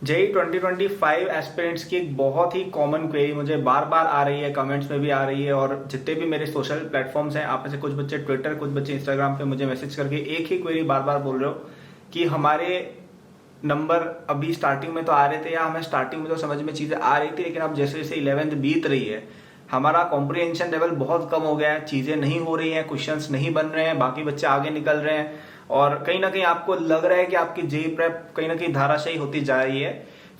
JEE 2025 aspirants की एक बहुत ही कॉमन क्वेरी मुझे बार बार आ रही है, कमेंट्स में भी आ रही है, और जितने भी मेरे सोशल प्लेटफॉर्म्स हैं, आप में से कुछ बच्चे ट्विटर, कुछ बच्चे इंस्टाग्राम पे मुझे मैसेज करके एक ही क्वेरी बार बार बोल रहे हो कि हमारे नंबर अभी स्टार्टिंग में तो आ रहे थे, या हमें स्टार्टिंग में तो समझ में चीजें आ रही थी, लेकिन अब जैसे जैसे 11th बीत रही है हमारा कॉम्प्रिहेंशन लेवल बहुत कम हो गया है, चीजें नहीं हो रही हैं, क्वेश्चंस नहीं बन रहे हैं, बाकी बच्चे आगे निकल रहे हैं, और कहीं ना कहीं आपको लग रहा है कि आपकी जेई प्रेप कहीं ना कहीं धाराशायी होती जा रही है।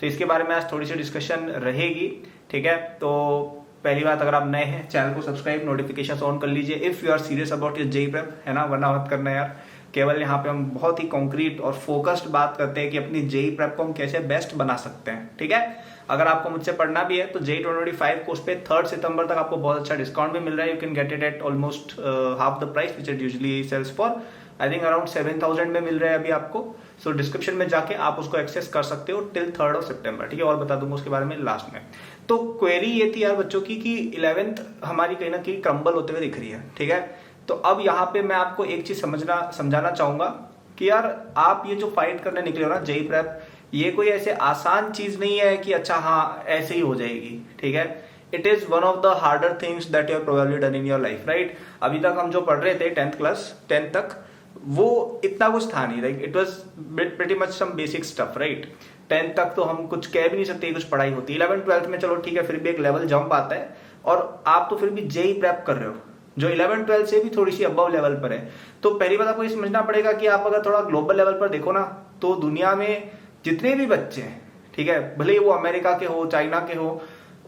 तो इसके बारे में आज थोड़ी सी डिस्कशन रहेगी, ठीक है। तो पहली बात, अगर आप नए हैं चैनल को सब्सक्राइब, नोटिफिकेशन ऑन कर लीजिए if you are serious about your JEE prep, है ना, वरना मत करना यार। केवल यहाँ पे हम बहुत ही कॉन्क्रीट और फोकस्ड बात करते हैं कि अपनी जेई प्रेप को हम कैसे बेस्ट बना सकते हैं, ठीक है। अगर आपको मुझसे पढ़ना भी है तो जेई 2025 कोर्स पे 3 सितंबर तक आपको बहुत अच्छा डिस्काउंट भी मिल रहा है। You can get it at almost half the price which it usually sells for, I think around 7000 में मिल रहा है अभी आपको। सो डिस्क्रिप्शन में जाके आप उसको एक्सेस कर सकते हो टिल 3 सितंबर, ठीक है। और बता दूंगा उसके बारे में लास्ट में। तो क्वेरी ये थी यार बच्चों की कि 11th हमारी कहीं ना कहीं क्रम्बल होते हुए दिख रही है, ठीक है। तो अब यहाँ पे मैं आपको एक चीज समझाना चाहूंगा कि यार आप ये जो फाइट करने निकले हो ना जेई प्रेप, ये कोई ऐसे आसान चीज नहीं है कि अच्छा हाँ ऐसे ही हो जाएगी, ठीक है। It is one of the harder things that you have probably done in your life, right. अभी तक हम जो पढ़ रहे थे 10th तक, वो इतना कुछ था नहीं, like it was pretty much some basic stuff, right. 10th तक तो हम कुछ कह भी नहीं सकते कुछ पढ़ाई होती। 11th-12th में चलो ठीक है, फिर भी एक लेवल जंप आता है, और आप तो फिर भी जेई प्रेप कर रहे हो जो 11th-12th से भी थोड़ी सी अबव लेवल पर है। तो पहली बात आपको ये समझना पड़ेगा कि आप अगर थोड़ा ग्लोबल लेवल पर देखो ना, तो दुनिया में जितने भी बच्चे हैं, ठीक है, भले ही वो अमेरिका के हो, चाइना के हो,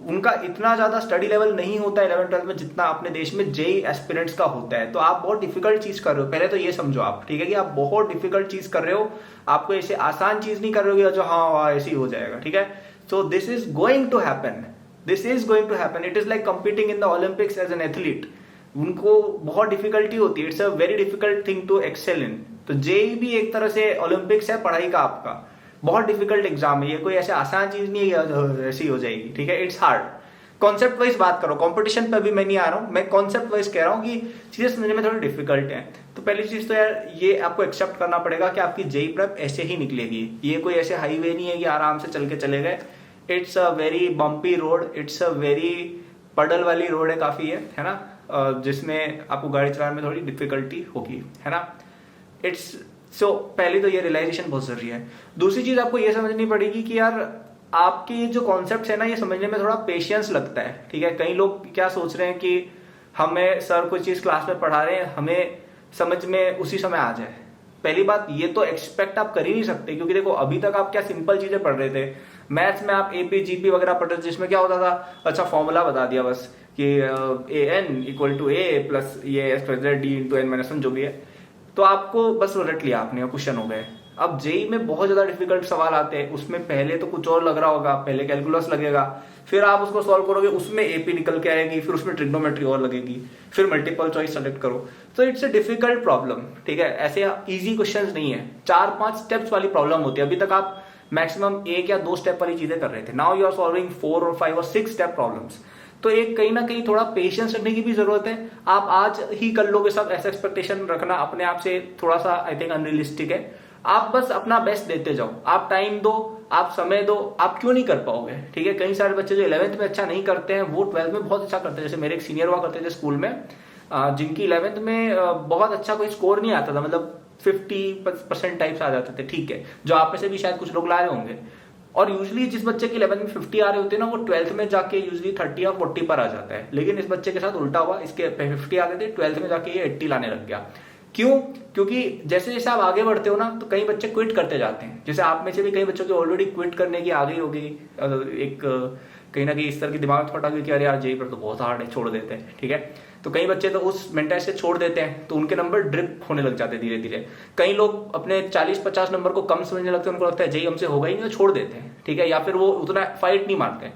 उनका इतना ज्यादा स्टडी लेवल नहीं होता है 11th-12th में जितना अपने देश में जेई एस्पिरेंट्स का होता है। तो आप बहुत डिफिकल्ट चीज कर रहे हो, पहले तो ये समझो आप, ठीक है, कि आप बहुत डिफिकल्ट चीज कर रहे हो, आपको ऐसे आसान चीज नहीं कर रहे हो जो हाँ ऐसे ही हो जाएगा, ठीक है। So this is going to happen, this is going to happen. It is like competing in the Olympics as an athlete. उनको बहुत डिफिकल्टी होती है, it's a very difficult thing to excel in. तो जेई भी एक तरह से Olympics है पढ़ाई का, आपका बहुत डिफिकल्ट एग्जाम है, ये कोई ऐसे आसान चीज नहीं है ऐसी हो जाएगी, ठीक है। It's hard. कॉन्सेप्ट वाइज बात करो, कंपटीशन पे भी मैं नहीं आ रहा हूं, मैं कॉन्सेप्ट वाइज कह रहा हूं कि चीजें समझने में थोड़ी डिफिकल्ट है। तो पहली चीज तो यार ये आपको एक्सेप्ट करना पड़ेगा कि आपकी जेई प्रेप ऐसे ही निकलेगी, ये कोई ऐसे हाईवे नहीं है कि आराम से चल के चले गए। It's a very bumpy road, it's a very पडल वाली रोड है काफी, है ना, जिसमें आपको गाड़ी चलाने में थोड़ी डिफिकल्टी होगी, है ना। इट्स सो पहली तो ये रियलाइजेशन बहुत जरूरी है। दूसरी चीज आपको ये समझनी पड़ेगी कि यार आपके ये जो कॉन्सेप्ट है ना, ये समझने में थोड़ा पेशेंस लगता है, ठीक है। कई लोग क्या सोच रहे हैं कि हमें सर कोई चीज क्लास में पढ़ा रहे हैं, हमें समझ में उसी समय आ जाए। पहली बात ये तो एक्सपेक्ट आप कर ही नहीं सकते, क्योंकि देखो अभी तक आप क्या सिंपल चीजें पढ़ रहे थे। मैथ्स में आप एपी जीपी वगैरह पढ़ रहे थे, जिसमें क्या होता था, अच्छा फॉर्मूला बता दिया बस कि A N equal to A plus ये S D into N minus one जो भी है, तो आपको बस रट लिया आपने, क्वेश्चन हो गए। अब जेई में बहुत ज्यादा डिफिकल्ट सवाल आते हैं, उसमें पहले तो कुछ और लग रहा होगा, पहले कैलकुलस लगेगा, फिर आप उसको सॉल्व करोगे, उसमें एपी निकल के आएगी, फिर उसमें ट्रिग्नोमेट्री और लगेगी, फिर मल्टीपल चॉइस सेलेक्ट करो। तो इट्स अ डिफिकल्ट प्रॉब्लम, ठीक है। ऐसे इजी क्वेश्चंस नहीं है, 4-5 स्टेप्स वाली प्रॉब्लम होती है। अभी तक आप मैक्सिमम 1 या 2 स्टेप वाली चीजें कर रहे थे, नाउ यू आर सॉल्विंग 4 और 5 और 6 स्टेप प्रॉब्लम्स। तो एक कहीं ना कहीं थोड़ा पेशेंस रखने की भी जरूरत है। आप आज ही कर लोगे सब, ऐसा एक्सपेक्टेशन रखना अपने आप से थोड़ा सा आई थिंक अनरियलिस्टिक है। आप बस अपना बेस्ट देते जाओ, आप टाइम दो, आप समय दो, आप क्यों नहीं कर पाओगे, ठीक है। कई सारे बच्चे जो 11th में अच्छा नहीं करते हैं वो 12th में बहुत अच्छा करते हैं। जैसे मेरे एक सीनियर हुआ करते थे स्कूल में, जिनकी 11th में बहुत अच्छा कोई स्कोर नहीं आता था, मतलब 50% टाइप्स आ जाते थे, ठीक है, जो आप में से भी शायद कुछ लोग लाए होंगे। और यूजली जिस बच्चे की 11th में 50 आ रहे होते हैं ना, वो 12th में जाके यूजली 30 या 40 पर आ जाता है। लेकिन इस बच्चे के साथ उल्टा हुआ, इसके 50 आ गए थे, 12th में जाके ये 80 लाने लग गया। क्यों? क्योंकि जैसे जैसे आप आगे बढ़ते हो ना, तो कई बच्चे क्विट करते जाते हैं। जैसे आप में से भी कई बच्चों की ऑलरेडी क्विट करने की आ गई होगी, एक कहीं ना कहीं इस तरह की दिमाग में थोड़ा कि अरे यार जेई पर तो बहुत हार्ड है, छोड़ देते हैं, ठीक है। तो कई बच्चे तो उस मेंटालिटी से छोड़ देते हैं, तो उनके नंबर ड्रिप होने लग जाते हैं धीरे धीरे। कई लोग अपने 40-50 नंबर को कम समझने लगते हैं, उनको लगता है जेई हमसे होगा ही नहीं, तो छोड़ देते हैं, ठीक है। या फिर वो उतना फाइट नहीं मारते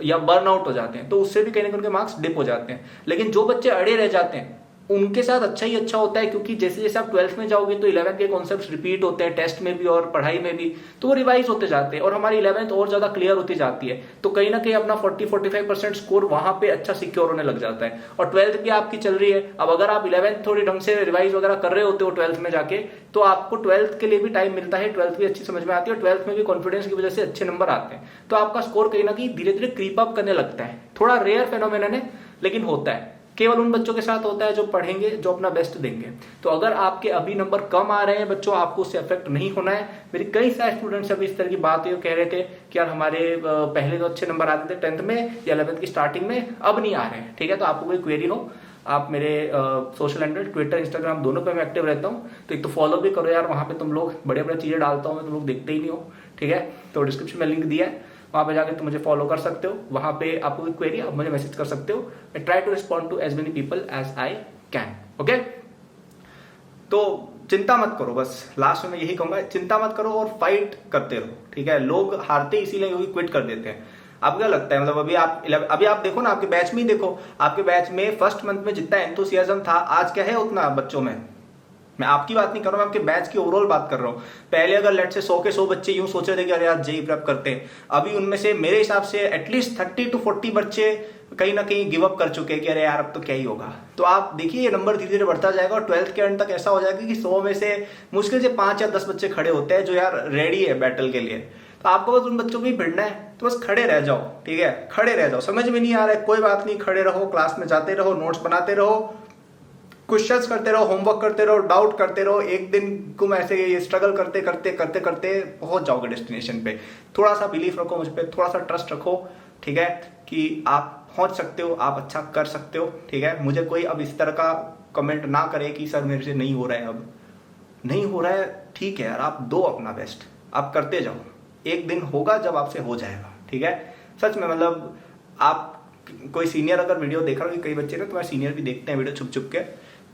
या बर्न आउट हो जाते हैं, तो उससे भी कहीं ना कहीं उनके मार्क्स डिप हो जाते हैं। लेकिन जो बच्चे अड़े रह जाते हैं, उनके साथ अच्छा ही अच्छा होता है, क्योंकि जैसे जैसे आप 12th में जाओगे तो 11th के कॉन्सेप्ट्स रिपीट होते हैं टेस्ट में भी और पढ़ाई में भी, तो वो रिवाइज होते जाते हैं और हमारी 11th और ज्यादा क्लियर होती जाती है। तो कहीं ना कहीं अपना 40-45% स्कोर वहां पे अच्छा सिक्योर होने लग जाता है। और 12th भी आपकी चल रही है, अब अगर आप 11th थोड़ी ढंग से रिवाइज वगैरह कर रहे होते हो 12th में जाके, तो आपको 12th के लिए भी टाइम मिलता है, 12th भी अच्छी समझ में आती है और 12th में भी कॉन्फिडेंस की वजह से अच्छे नंबर आते हैं। तो आपका स्कोर कहीं ना कहीं धीरे धीरे क्रीप अप करने लगता है। थोड़ा रेयर फेनोमेनन है लेकिन होता है, केवल उन बच्चों के साथ होता है जो पढ़ेंगे, जो अपना बेस्ट देंगे। तो अगर आपके अभी नंबर कम आ रहे हैं बच्चों, आपको उससे अफेक्ट नहीं होना है। मेरे कई सारे स्टूडेंट्स अभी इस तरह की बात कह रहे थे कि यार हमारे पहले तो अच्छे नंबर आते थे 10th में या 11th की स्टार्टिंग में, अब नहीं आ रहे हैं। ठीक है, तो आपको कोई क्वेरी हो, आप मेरे सोशल हैंडल ट्विटर इंस्टाग्राम दोनों पे मैं एक्टिव रहता हूँ, तो एक तो फॉलो भी करो यार, वहां पे तुम लोग बड़े बड़े चीजें डालता हूँ मैं, तुम लोग देखते ही नहीं हो। ठीक है, तो डिस्क्रिप्शन में लिंक दिया है, वहां पे जाके तुम मुझे फॉलो कर सकते हो। वहां पे आपको कोई क्वेरी आप मुझे मैसेज कर सकते हो। I try to respond to as many people as I can. Okay, तो चिंता मत करो, बस लास्ट में मैं यही कहूंगा, चिंता मत करो और फाइट करते रहो। ठीक है, लोग हारते इसीलिए क्योंकि क्विट कर देते हैं। आपको क्या लगता है, मतलब अभी आप देखो ना, आपके बैच में ही देखो, आपके बैच में फर्स्ट मंथ में जितना एंथुसियाज्म था, आज क्या है उतना बच्चों में। मैं आपकी बात नहीं कर रहा हूं, मैं आपके बैच की ओवरऑल बात कर रहा हूं। पहले अगर लेट से 100 के 100 बच्चे यूं सोच रहे थे कि अरे यार जेई प्रेप करते हैं, अभी उनमें से मेरे हिसाब से एटलीस्ट 30 to 40 बच्चे कहीं ना कहीं गिव अप कर चुके हैं कि अरे यार अब तो क्या ही होगा। तो आप देखिए ये नंबर धीरे धीरे बढ़ता जाएगा और 12th के एंड तक ऐसा हो जाएगा कि 100 में से मुश्किल से 5 या 10 बच्चे खड़े होते हैं जो यार रेडी है बैटल के लिए। तो आपको बस उन बच्चों को ही भिड़ना है, तो बस खड़े रह जाओ। ठीक है, खड़े रह जाओ, समझ में नहीं आ रहा है कोई बात नहीं, खड़े रहो, क्लास में जाते रहो, नोट्स बनाते रहो, क्वेश्चंस करते रहो, होमवर्क करते रहो, डाउट करते रहो। एक दिन तुम ऐसे स्ट्रगल करते करते करते करते पहुंच जाओगे डेस्टिनेशन पे। थोड़ा सा बिलीफ रखो मुझ पे, थोड़ा सा ट्रस्ट रखो। ठीक है, कि आप पहुंच सकते हो, आप अच्छा कर सकते हो। ठीक है, मुझे कोई अब इस तरह का कमेंट ना करे कि सर मेरे से नहीं हो रहा है, अब नहीं हो रहा है। ठीक है यार, आप दो अपना बेस्ट, आप करते जाओ, एक दिन होगा जब आपसे हो जाएगा। ठीक है, सच में, मतलब आप कोई सीनियर अगर वीडियो देख रहा हो, कई बच्चे ना तुम्हारे सीनियर भी देखते हैं वीडियो छुप छुप के,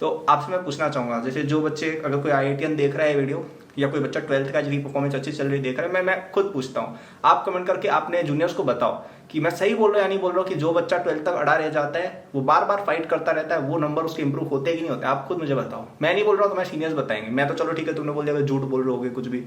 तो आपसे मैं पूछना चाहूंगा, जैसे जो बच्चे, अगर कोई IITian देख रहा है वीडियो या कोई बच्चा 12th का जिसकी परफॉर्मेंस अच्छी चल रही देख रहा है, मैं खुद पूछता हूँ, आप कमेंट करके अपने जूनियर्स को बताओ कि मैं सही बोल रहा हूँ या नहीं बोल रहा हूँ कि जो बच्चा 12th तक अड़ा रह जाता है, वो बार बार फाइट करता रहता है, वो नंबर उसके इंप्रूव होते कि नहीं होते। आप खुद मुझे बताओ, मैं नहीं बोल रहा हूँ, तुम्हारे सीनियर्स बताएंगे। मैं तो चलो ठीक है, तुमने बोल दिया झूठ बोल रहे होगे कुछ भी,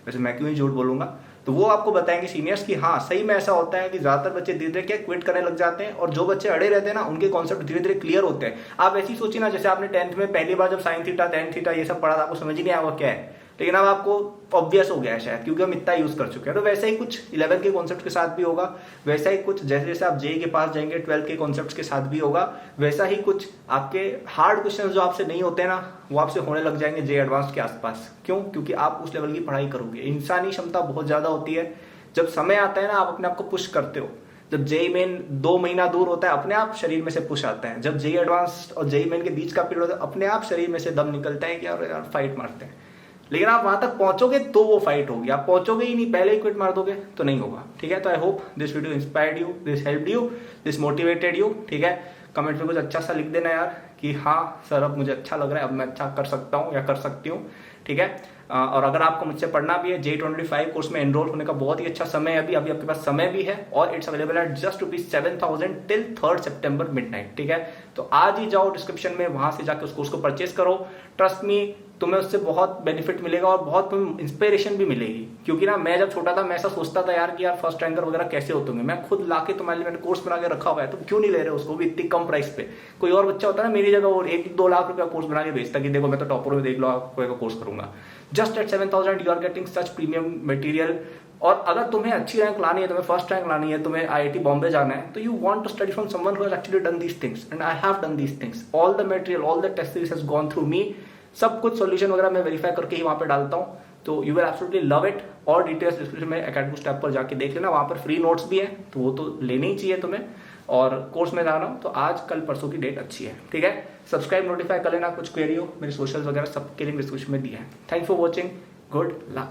वैसे मैं क्यों ही झूठ बोलूंगा। तो वो आपको बताएंगे सीनियर्स कि हाँ सही में ऐसा होता है कि ज्यादातर बच्चे धीरे धीरे क्या क्विट करने लग जाते हैं, और जो बच्चे अड़े रहते हैं ना उनके कॉन्सेप्ट धीरे धीरे क्लियर होते हैं। आप ऐसी सोचिए ना, जैसे आपने 10th में पहली बार जब साइन थीटा टेन थीटा ये सब पढ़ा था, आपको समझ ही नहीं आया क्या है, लेकिन अब आपको ऑब्वियस हो गया है शायद, क्योंकि हम इतना यूज कर चुके हैं। तो वैसा ही कुछ 11th के कॉन्सेप्ट के साथ भी होगा, वैसा ही कुछ जैसे जैसे आप जेई के पास जाएंगे 12th के कॉन्सेप्ट के साथ भी होगा, वैसा ही कुछ आपके हार्ड क्वेश्चन जो आपसे नहीं होते ना, वो आपसे होने लग जाएंगे जेई एडवांस के आसपास। क्यों? क्योंकि आप उस लेवल की पढ़ाई करोगे। इंसानी क्षमता बहुत ज्यादा होती है, जब समय आता है ना आप अपने आप को पुश करते हो। जब जेई मेन 2 महीना दूर होता है, अपने आप शरीर में से पुश आता है। जब जेई एडवांस और जेई मेन के बीच का पीरियड होता है, अपने आप शरीर में से दम निकलता है कि यार फाइट मारते हैं। लेकिन आप वहां तक पहुंचोगे तो वो फाइट होगी, आप पहुंचोगे ही नहीं, पहले ही क्विट मार दोगे तो नहीं होगा। ठीक है, तो I hope this video inspired you, this helped you, this motivated you. ठीक है, कमेंट में कुछ अच्छा सा लिख देना यार कि हाँ सर अब मुझे अच्छा लग रहा है, अब मैं अच्छा कर सकता हूँ या कर सकती हूँ। ठीक है, और अगर आपको मुझसे पढ़ना भी है, J25 कोर्स में एनरोल होने का बहुत ही अच्छा समय है अभी आपके पास समय भी है, और it's available at just ₹7,000 till 3rd September midnight। ठीक है, तो आज ही जाओ डिस्क्रिप्शन में, वहां से जाकर उस कोर्स को परचेस करो। ट्रस्ट मी, तुम्हें उससे बहुत बेनिफिट मिलेगा और बहुत तुम्हें इंस्पिरेशन भी मिलेगी। क्योंकि ना मैं जब छोटा था मैं ऐसा सोचता था यार कि यार फर्स्ट रैंकर वगैरह कैसे होते होंगे, मैं खुद लाके तुम्हारे लिए मैंने कोर्स बना के रखा हुआ है, तुम क्यों नहीं ले रहे हो उसको भी इतनी कम प्राइस पे। कोई और बच्चा होता है ना मेरी जगह, और 1-2 लाख रुपया कोर्स बना के भेजता कि देखो मैं तो टॉपर में देख लो आपको कोर्स करूंगा। Just at 7,000 you are getting such premium material. और अगर तुम्हें अच्छी रैंक लानी है, तुम्हें फर्स्ट रैंक लानी है, तुम्हें IIT बॉम्बे जाना है, तो you want to study from someone who has actually done these things, and I have done these things. All the material, all the test series has gone through me. सब कुछ solution वगैरह मैं verify करके ही वहां पे डालता हूँ, तो you will absolutely love it. और डिटेल्स डिस्क्रिप्शन में एकेडमी ऐप पर जाके देख लेना, वहां पर फ्री नोट्स भी है, तो वो तो लेने ही चाहिए तुम्हें। और कोर्स में जाना हो तो आज कल परसों की डेट अच्छी है। ठीक है, सब्सक्राइब नोटिफाई कर लेना, कुछ क्वेरी हो मेरे सोशल वगैरह सबके लिंक डिस्क्रिप्शन में दिया है। Thanks for watching, good luck.